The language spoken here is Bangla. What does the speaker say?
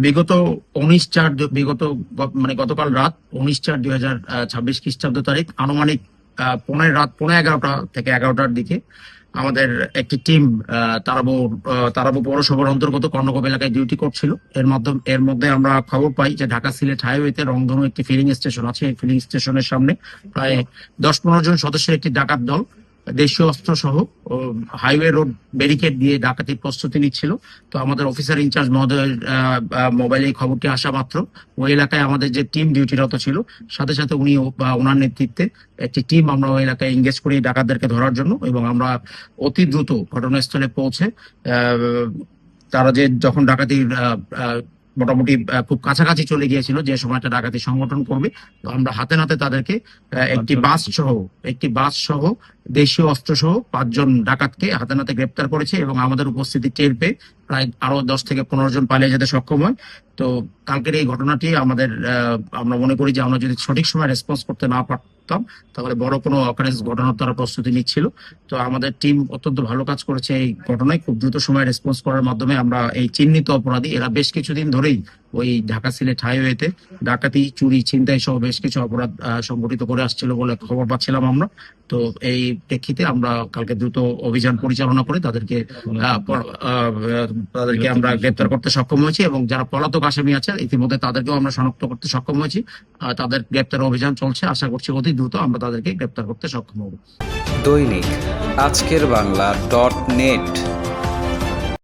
বিগত 19/4 মানে গতকাল রাত 19/4/2026 খ্রিস্টাব্দ তারিখ আনুমানিক রাত 11:30 থেকে 11টার দিকে আমাদের একটি টিম তারাবো পৌরসভার অন্তর্গত কর্ণগোপ এলাকায় ডিউটি করছিল। এর মধ্যে আমরা খবর পাই যে ঢাকা সিলেট হাইওয়েতে রংধনু একটি ফিলিং স্টেশন আছে। এই ফিলিং স্টেশনের সামনে প্রায় 10-15 জন সদস্যের একটি ডাকাত দল দেশীয় অস্ত্র সহ হাইওয়ে রোড ব্যারিকেড দিয়ে ডাকাতির প্রস্তুতি নিচ্ছিল। তো আমাদের অফিসার ইনচার্জ মহোদয়ের মোবাইলে এই খবরটি আসা মাত্র ওই এলাকায় আমাদের যে টিম ডিউটিরত ছিল, সাথে সাথে উনি বা ওনার নেতৃত্বে একটি টিম আমরা ওই এলাকায় এঙ্গেজ করি ডাকাতদেরকে ধরার জন্য। এবং আমরা অতি দ্রুত ঘটনাস্থলে পৌঁছে তারা যখন ডাকাতির মোটামুটি খুব কাছাকাছি চলে গিয়েছিল, যে সময়টা ডাকাতি সংগঠন করবে, তো আমরা হাতে নাতে তাদেরকে একটি বাস সহ দেশীয় অস্ত্র সহ 5 জন ডাকাতকে হাতে নাতে গ্রেপ্তার করেছে। এবং আমাদের উপস্থিতি টের পেয়ে প্রায় আরো 10 থেকে 15 জন পালিয়ে যেতে সক্ষম হয়। তো কালকের এই ঘটনাটি আমরা মনে করি যে আমরা যদি সঠিক সময় রেসপন্স করতে না পারতাম তাহলে বড় কোনো অকারেন্স ঘটানোর তারা প্রস্তুতি নিচ্ছিল। তো আমাদের টিম অত্যন্ত ভালো কাজ করেছে এই ঘটনায়। খুব দ্রুত সময় রেসপন্স করার মাধ্যমে আমরা এই চিহ্নিত অপরাধী, এরা বেশ কিছুদিন ধরেই ওই ঢাকা সিলেট হাইওয়েতে ডাকাতি, চুরি, ছিনতাই সহ বেশ কিছু অপরাধ সংগঠিত করে আসছিল বলে খবর পাচ্ছিলাম আমরা। তো এই প্রেক্ষিতে আমরা কালকে দ্রুত অভিযান পরিচালনা করে তাদেরকে আমরা গ্রেপ্তার করতে সক্ষম হয়েছি। এবং যারা পলাতক আসামি আছে ইতিমধ্যে তাদেরকেও আমরা শনাক্ত করতে সক্ষম হয়েছি। তাদের গ্রেপ্তার অভিযান চলছে। আশা করছি অতি দ্রুত আমরা তাদেরকে গ্রেপ্তার করতে সক্ষম হব। দৈনিক আজকের বাংলা .net